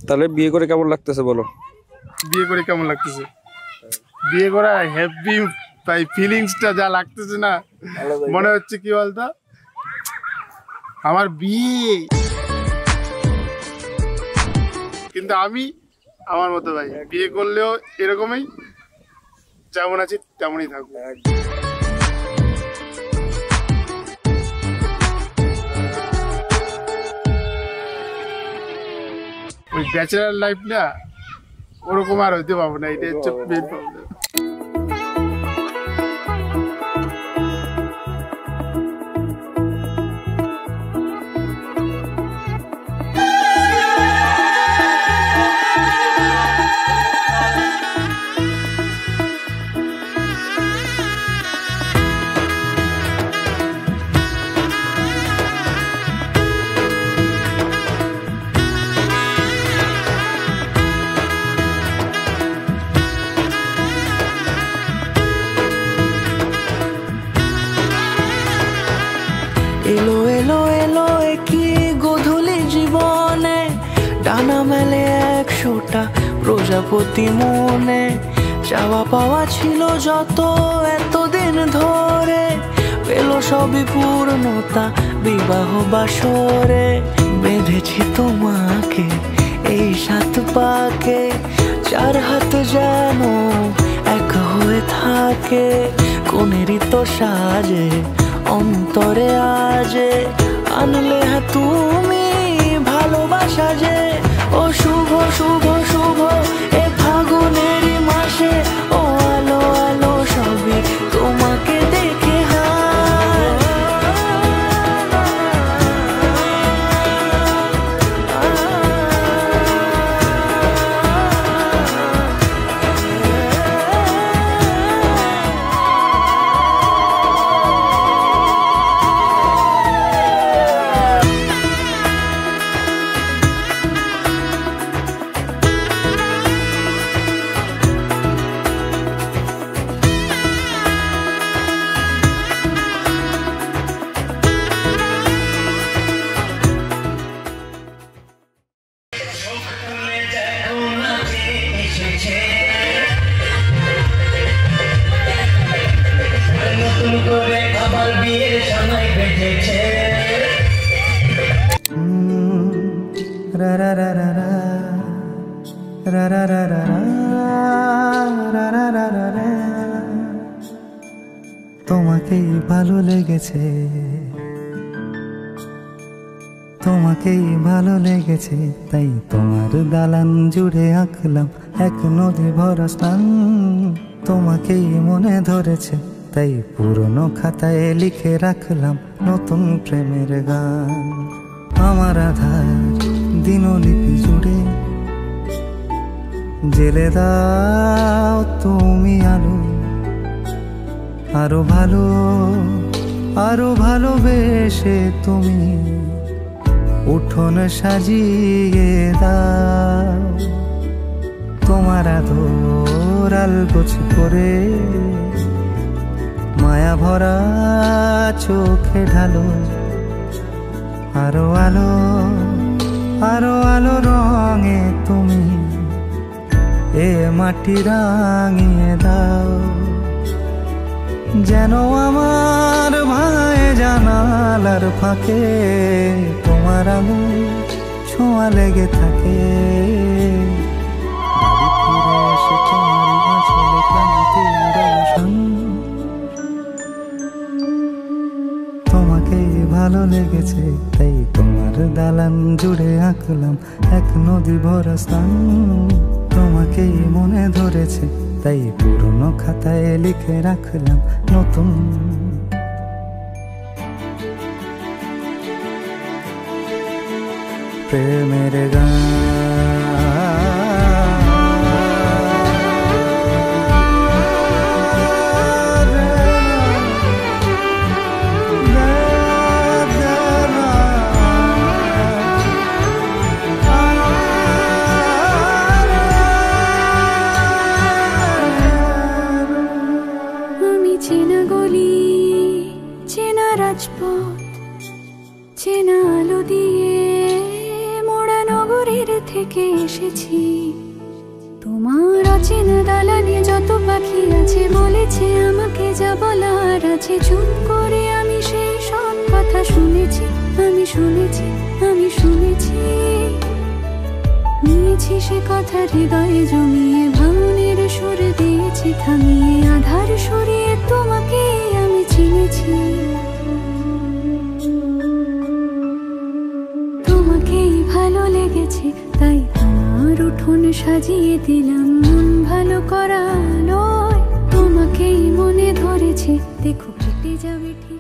তাহলে বিয়ে করে কেমন লাগতেছে বলো? বিয়ে করে কেমন লাগতেছে? বিয়ে করা হ্যাপি ভাই, ফিলিংসটা যা লাগতেছে না, মনে হচ্ছে কি বলতো আমার বিয়ে। কিন্তু আমি আমার মতো ভাই, বিয়ে করলেও এরকমই, যেমন আছি তেমনই থাকবো। ওই ব্যাচেলার লাইফ না, ওরকম আর হইতে পারবো না, এটা হচ্ছে মেন প্রবলেম। এলো এলো এলো কি গোধূলি জীবনে, ডানা মেলে 100টা প্রজাপতি মনে। চাওয়া পাওয়া ছিল যত এতদিন ধরে, পেল সবই পূর্ণতা বিবাহ বাসরে। বেঁধেছি তোমাকে এই 7 পাকে, 4 হাত যেন এক হয়ে থাকে। কোনেরই তো সাজে অন্তরে আজে, আনলে হ্যাঁ তুমি ভালোবাসা যে। ও শুভ শুভ শুভ এ ফাগুনেরই মাসে, ও আলো আলো সবই তোমাকে দেখে তোমাকেই ভালো লেগেছে, তোমাকেই ভালো লেগেছে, তাই তোমার দালান জুড়ে আঁকলাম এক নদী ভরা স্নান। তোমাকেই মনে ধরেছে, তাই পুরনো খাতায় লিখে রাখলাম নতুন প্রেমের গান। আমার আধার দিনলিপি জুড়ে জেলে দাও তুমি আলো, আরো ভালো আরো ভালোবেসে তুমি উঠোন সাজিয়ে দাও। তোমার আদর আলগোছ করে মায়া ভরা চোখে ঢালো, আরো আলো আরো আলো রঙে তুমি এ মাটি রাঙিয়ে দাও। যেন আমার ভাই জানালার ফাঁকে তোমার আলো ছোঁয়া লেগে থাকে। তোমাকেই ভালো লেগেছে, তাই তোমার দালান জুড়ে আঁকলাম এক নদী ভরা স্থান। তোমাকেই মনে ধরেছে, তাই পুরনো খাতায় লিখে রাখলাম নতুন প্রেমের গান। চেনা গলি, চেনা রাজপথ, চেনা আলো দিয়ে মোড়া নগরের এসেছি। তোমার অচেনা দালানে যত পাখি আছে বলেছে আমাকে যা বলার আছে, চুপ করে আমি সেই সব কথা শুনেছি, আমি শুনেছি, আমি শুনেছি। নিয়েছি সে কথা হৃদয়ে জমিয়ে, ভাঙনের সুর দিয়েছি থামিয়ে, আধার সরিয়ে তোমাকে আমি চিনেছি। তোমাকেই ভালো লেগেছে তাই তোমার উঠোন সাজিয়ে দিলাম মন ভালো করা আলোয়। তোমাকেই মনে ধরেছে দেখো কেটে যাবে ঠিক।